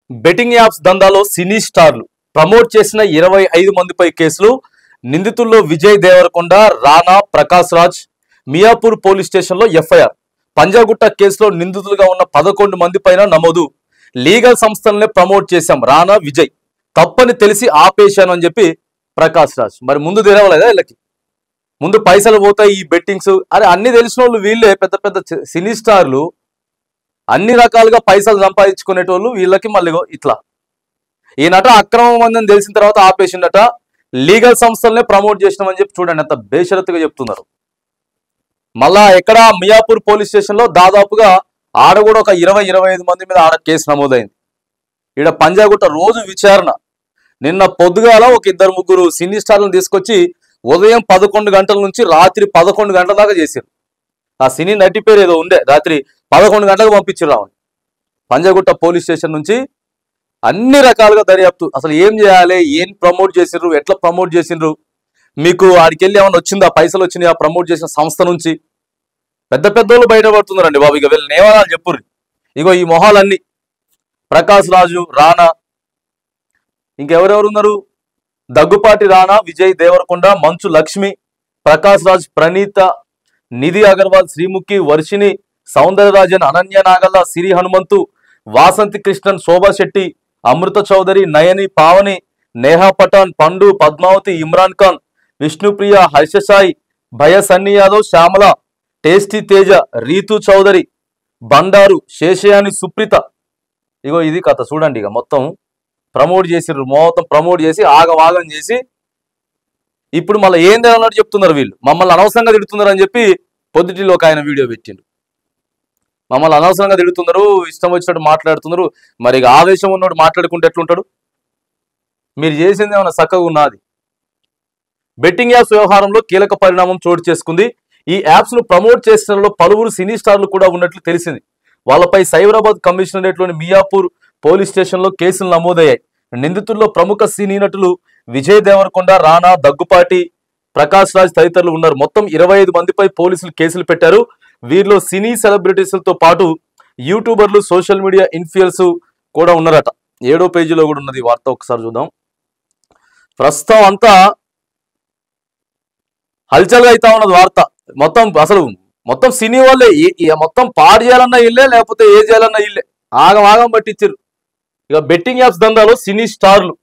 Betting apps దందాలో సినీ స్టార్లు promote చేసిన 25 మందిపై కేసులు. నిందితుల్లో విజయ్ దేవరకొండ, రానా, ప్రకాష్ రాజ్. మియాపూర్ పోలీస్ స్టేషన్లో ఎఫ్ఐఆర్. పంజాగుట్ట కేసులో నిందితులుగా ఉన్న 11 మంది పైన నమోదు. లీగల్ సంస్థలనే ప్రమోట్ చేశాం రానా, విజయ్. తప్పని తెలిసి ఆపేశాను అని చెప్పి ప్రకాష్ రాజ్. మరి ముందు తెరవలేదా వీళ్ళకి? ముందు పైసలు పోతాయి ఈ బెట్టింగ్స్. అరే అన్ని తెలిసిన వాళ్ళు వీళ్ళే, పెద్ద పెద్ద సినీ స్టార్లు. అన్ని రకాలుగా పైసలు సంపాదించుకునేటోళ్ళు. వీళ్ళకి మళ్ళీ ఇట్లా ఈయనట అక్రమం అందని తెలిసిన తర్వాత ఆపేసిండట. లీగల్ సంస్థలనే ప్రమోట్ చేసినామని చెప్పి చూడండి ఎంత బేషరతుగా చెప్తున్నారు. మళ్ళా ఎక్కడ మియాపూర్ పోలీస్ స్టేషన్లో దాదాపుగా ఆడ కూడా ఒక 20-25 మంది మీద ఆడ కేసు నమోదైంది. ఈడ పంజాగుట్ట రోజు విచారణ. నిన్న పొద్దుగాల ఒక 2-3 సినీ స్టార్లను తీసుకొచ్చి ఉదయం 11 గంటల నుంచి రాత్రి 11 గంటల దాకా చేశారు. ఆ సినీ నటి పేరు ఏదో ఉండే, రాత్రి 11 గంటలకు పంపించారు రావని. పంజాగుట్ట పోలీస్ స్టేషన్ నుంచి అన్ని రకాలుగా దర్యాప్తు. అసలు ఏం చేయాలి, ఏం ప్రమోట్ చేసిండ్రు, ఎట్లా ప్రమోట్ చేసిండ్రు, మీకు ఆడికి వెళ్ళి ఏమైనా వచ్చిందా, పైసలు వచ్చినాయి ఆ ప్రమోట్ చేసిన సంస్థ నుంచి. పెద్ద పెద్దోళ్ళు బయటపడుతున్నారండి బాబు. ఇక వీళ్ళు నేవాలని చెప్పుర్రి. ఇగో ఈ మొహాలన్నీ ప్రకాష్ రాజు, రానా, ఇంకెవరెవరు ఉన్నారు? దగ్గుపాటి రానా, విజయ్ దేవరకొండ, మంచు లక్ష్మి, ప్రకాష్ రాజ్, ప్రణీత, నిధి అగర్వాల్, శ్రీముఖి, వర్షిణి, సౌందరరాజన్, అనన్య నాగల్ల, సిరి హనుమంతు, వాసంతి కృష్ణన్, శోభా శెట్టి, అమృత చౌదరి, నయని, పావని, నేహా పఠాన్, పండు, పద్మావతి, ఇమ్రాన్ ఖాన్, విష్ణుప్రియ, హర్షసాయి, భయ సన్నీ యాదవ్, శ్యామల, టేస్టీ తేజ, రీతు చౌదరి, బండారు, శేషయాని, సుప్రీత. ఇగో ఇది కథ చూడండి. ఇక మొత్తం ప్రమోట్ చేసిర్రు, మొత్తం ప్రమోట్ చేసి ఆగవాగం చేసి ఇప్పుడు మళ్ళీ ఏంది అన్నట్టు చెప్తున్నారు వీళ్ళు. మమ్మల్ని అనవసరంగా తిడుతున్నారు అని చెప్పి పొద్దుటిలో ఒక ఆయన వీడియో పెట్టిండు. మమ్మల్ని అనవసరంగా తిడుతున్నారు, ఇష్టం వచ్చినట్టు మాట్లాడుతున్నారు. మరి ఇక ఆవేశం ఉన్నోడు మాట్లాడుకుంటే ఎట్లుంటాడు? మీరు చేసింది ఏమైనా చక్కగా ఉన్నది? బెట్టింగ్ యాప్స్ వ్యవహారంలో కీలక పరిణామం చోటు చేసుకుంది. ఈ యాప్స్ ను ప్రమోట్ చేసిన పలువురు సినీ స్టార్లు కూడా ఉన్నట్లు తెలిసింది. వాళ్ళపై సైబరాబాద్ కమిషనరేట్లోని మియాపూర్ పోలీస్ స్టేషన్లో కేసులు నమోదయ్యాయి. నిందితుల్లో ప్రముఖ సినీ నటులు విజయ్ దేవరకొండ, రానా, దగ్గుపాటి, ప్రకాష్ రాజ్ తదితరులు ఉన్నారు. మొత్తం 25 మందిపై పోలీసులు కేసులు పెట్టారు. వీరిలో సినీ సెలబ్రిటీస్లతో పాటు యూట్యూబర్లు, సోషల్ మీడియా ఇన్ఫ్లుయెన్స్ కూడా ఉన్నారట. 7వ పేజీలో కూడా ఉన్నది వార్త, ఒకసారి చూద్దాం. ప్రస్తుతం అంతా హల్చల్గా అవుతా ఉన్నది వార్త. మొత్తం సినీ వాళ్ళే, మొత్తం పాడు చేయాలన్నా ఇల్లే, లేకపోతే ఏ చేయాలన్నా ఇల్లే. ఆగం పట్టించారు. ఇక బెట్టింగ్ యాప్స్ దందాలో సినీ స్టార్లు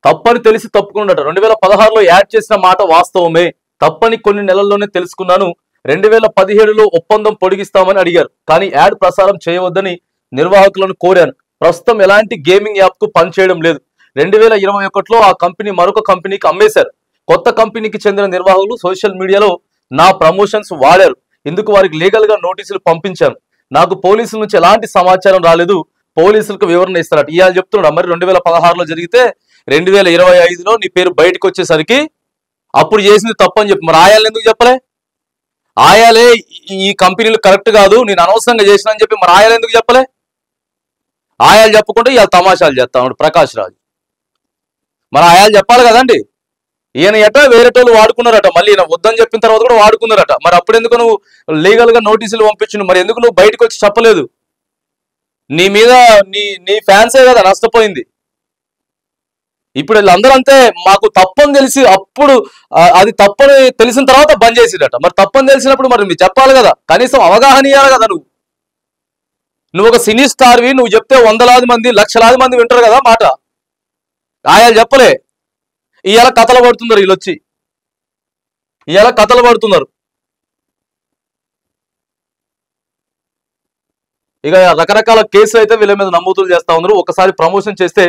తప్పని తెలిసి తప్పుకున్నట. 2016లో యాడ్ చేసిన మాట వాస్తవమే, తప్పని కొన్ని నెలల్లోనే తెలుసుకున్నాను. 2017లో ఒప్పందం పొడిగిస్తామని అడిగారు, కానీ యాడ్ ప్రసారం చేయవద్దని నిర్వాహకులను కోరాను. ప్రస్తుతం ఎలాంటి గేమింగ్ యాప్ కు పనిచేయడం లేదు. 2021లో ఆ కంపెనీ మరొక కంపెనీకి అమ్మేశారు. కొత్త కంపెనీకి చెందిన నిర్వాహకులు సోషల్ మీడియాలో నా ప్రమోషన్స్ వాడారు. ఇందుకు వారికి లీగల్ గా నోటీసులు పంపించాను. నాకు పోలీసుల నుంచి ఎలాంటి సమాచారం రాలేదు. పోలీసులకు వివరణ ఇస్తారట. ఇవాళ చెప్తున్నాడు. మరి 2016లో జరిగితే 2025లో నీ పేరు బయటకు వచ్చేసరికి అప్పుడు చేసింది తప్పని చెప్పి మరి ఆయాలని ఎందుకు చెప్పలే? ఆయాలే ఈ కంపెనీలు కరెక్ట్ కాదు, నేను అనవసరంగా చేసిన అని చెప్పి మరి ఆయాలు ఎందుకు చెప్పలే? ఆయాలు చెప్పకుండా ఇవాళ తమాషాలు చేస్తా ఉన్నాడు ప్రకాష్ రాజ్. మరి ఆయాలు చెప్పాలి కదండి. ఈయన ఎట వేరేటోళ్ళు వాడుకున్నారట, మళ్ళీ ఈయన వద్దని చెప్పిన తర్వాత కూడా వాడుకున్నారట. మరి అప్పుడు ఎందుకు నువ్వు లీగల్ గా నోటీసులు పంపించు? మరి ఎందుకు నువ్వు బయటకు వచ్చి చెప్పలేదు? నీ మీద నీ ఫ్యాన్సే కదా నష్టపోయింది. ఇప్పుడు వీళ్ళందరూ అంతే, మాకు తప్పని తెలిసి అప్పుడు అది తప్పని తెలిసిన తర్వాత బంద్ చేసిరట. మరి తప్పని తెలిసినప్పుడు మరి మీరు చెప్పాలి కదా, కనీసం అవగాహన ఇవ్వాలి కదా. నువ్వు ఒక సినీ స్టార్వి, నువ్వు చెప్తే 100లాది మంది, లక్షలాది మంది వింటారు కదా మాట. ఆయాలు చెప్పలే. ఇవాళ కథలు పడుతున్నారు వీళ్ళు వచ్చి, ఇవాళ కథలు పడుతున్నారు. ఇక రకరకాల కేసులు అయితే వీళ్ళ మీద నమోదులు చేస్తా ఉన్నారు. ఒకసారి ప్రమోషన్ చేస్తే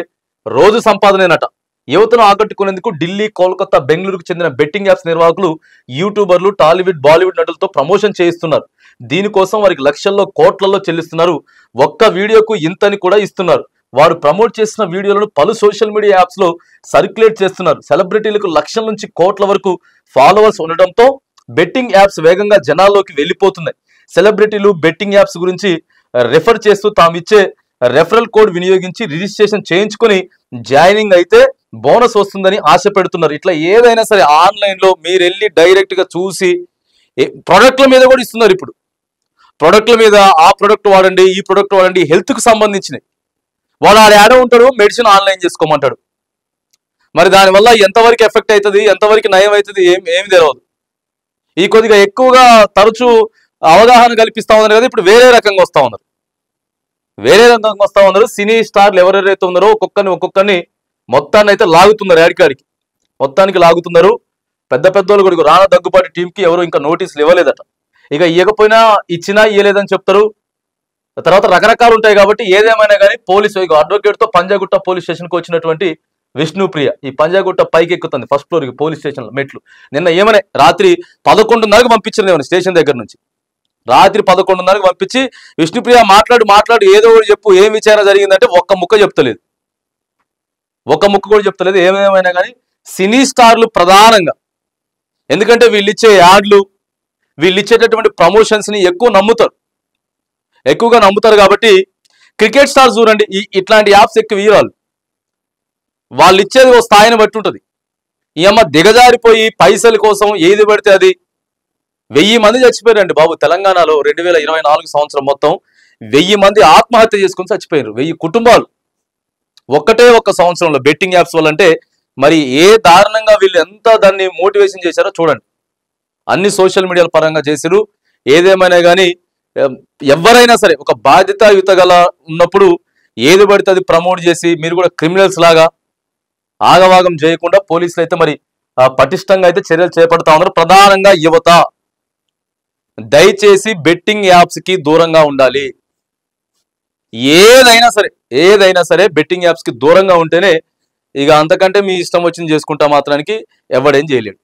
రోజు సంపాదనేనట. యువతను ఆకట్టుకునేందుకు ఢిల్లీ, కోల్కతా, బెంగళూరుకు చెందిన బెట్టింగ్ యాప్స్ నిర్వాహకులు యూట్యూబర్లు, టాలీవుడ్, బాలీవుడ్ నటులతో ప్రమోషన్ చేయిస్తున్నారు. దీనికోసం వారికి లక్షల్లో, కోట్లలో చెల్లిస్తున్నారు. ఒక్క వీడియోకు ఇంతని కూడా ఇస్తున్నారు. వారు ప్రమోట్ చేసిన వీడియోలను పలు సోషల్ మీడియా యాప్స్ లో సర్క్యులేట్ చేస్తున్నారు. సెలబ్రిటీలకు లక్షల నుంచి కోట్ల వరకు ఫాలోవర్స్ ఉండడంతో బెట్టింగ్ యాప్స్ వేగంగా జనాల్లోకి వెళ్ళిపోతున్నాయి. సెలబ్రిటీలు బెట్టింగ్ యాప్స్ గురించి రెఫర్ చేస్తూ తామిచ్చే రెఫరల్ కోడ్ వినియోగించి రిజిస్ట్రేషన్ చేయించుకొని జాయినింగ్ అయితే బోనస్ వస్తుందని ఆశ పెడుతున్నారు. ఇట్లా ఏదైనా సరే ఆన్లైన్ లో మీరు వెళ్ళి డైరెక్ట్ గా చూసి ప్రొడక్ట్ల మీద కూడా ఇస్తున్నారు. ఇప్పుడు ప్రొడక్ట్ల మీద ఆ ప్రొడక్ట్ వాడండి, ఈ ప్రొడక్ట్ వాడండి, హెల్త్కి సంబంధించినవి. వాడు ఆడ యాడ్ ఉంటాడు, మెడిసిన్ ఆన్లైన్ చేసుకోమంటాడు. మరి దానివల్ల ఎంతవరకు ఎఫెక్ట్ అవుతుంది, ఎంతవరకు నయం అవుతుంది ఏమి తెలియదు. ఈ కొద్దిగా ఎక్కువగా తరచూ అవగాహన కల్పిస్తా ఉన్నారు కదా, ఇప్పుడు వేరే రకంగా వస్తా ఉన్నారు. సినీ స్టార్లు ఎవరెవరైతే ఉన్నారో ఒక్కొక్కరిని మొత్తాన్ని అయితే లాగుతున్నారు, యాడికాడికి మొత్తానికి లాగుతున్నారు. పెద్ద పెద్దోళ్ళు కూడా రానా దగ్గుబాటి టీంకి ఎవరు ఇంకా నోటీసులు ఇవ్వలేదట. ఇక ఇవ్వకపోయినా ఇచ్చినా ఇవ్వలేదని చెప్తారు. తర్వాత రకరకాలు ఉంటాయి. కాబట్టి ఏదేమైనా కానీ పోలీసు అడ్వకేట్తో పంజాగుట్ట పోలీస్ స్టేషన్కి వచ్చినటువంటి విష్ణుప్రియ ఈ పంజాగుట్ట పైకి ఎక్కుతుంది, ఫస్ట్ ఫ్లోర్కి పోలీస్ స్టేషన్లో మెట్లు. నిన్న ఏమనే రాత్రి 11:30కు పంపించారు ఏమన్నా స్టేషన్ దగ్గర నుంచి. రాత్రి 11:30కు పంపించి విష్ణుప్రియ మాట్లాడు ఏదో ఒకటి చెప్పు, ఏం విచారణ జరిగిందంటే ఒక్క ముక్క కూడా చెప్తలేదు. ఏమేమైనా కానీ సినీ స్టార్లు ప్రధానంగా, ఎందుకంటే వీళ్ళు ఇచ్చే యాడ్లు, వీళ్ళు ఇచ్చేటటువంటి ప్రమోషన్స్ని ఎక్కువగా నమ్ముతారు. కాబట్టి క్రికెట్ స్టార్స్ చూడండి, ఇట్లాంటి యాప్స్ ఎక్కువ ఇవ్వాలి. వాళ్ళు ఇచ్చేది ఓ స్థాయిని బట్టి ఉంటుంది. ఈ అమ్మ దిగజారిపోయి పైసల కోసం ఏది పడితే అది. 1000 మంది చచ్చిపోయారండి బాబు తెలంగాణలో 2024 సంవత్సరం మొత్తం 1000 మంది ఆత్మహత్య చేసుకుని చచ్చిపోయారు. 1000 కుటుంబాలు ఒక్క సంవత్సరంలో బెట్టింగ్ యాప్స్ వల్ల. అంటే మరి ఏ దారుణంగా వీళ్ళు ఎంత దాన్ని మోటివేషన్ చేశారో చూడండి. అన్ని సోషల్ మీడియాల పరంగా చేసిరు. ఏదేమైనా కానీ ఎవరైనా సరే ఒక బాధ్యతాయుత గల ఉన్నప్పుడు ఏది పడితే అది ప్రమోట్ చేసి మీరు కూడా క్రిమినల్స్ లాగా ఆగవాగం చేయకుండా పోలీసులు అయితే మరి పటిష్టంగా అయితే చర్యలు చేపడతా ఉన్నారు. ప్రధానంగా యువత దయచేసి బెట్టింగ్ యాప్స్ కి దూరంగా ఉండాలి. ఏదైనా సరే బెట్టింగ్ యాప్స్ కి దూరంగా ఉంటేనే, ఇక అంతకంటే మీ ఇష్టం వచ్చింది చేసుకుంటా మాత్రానికి ఎవడేం చేయలేడు.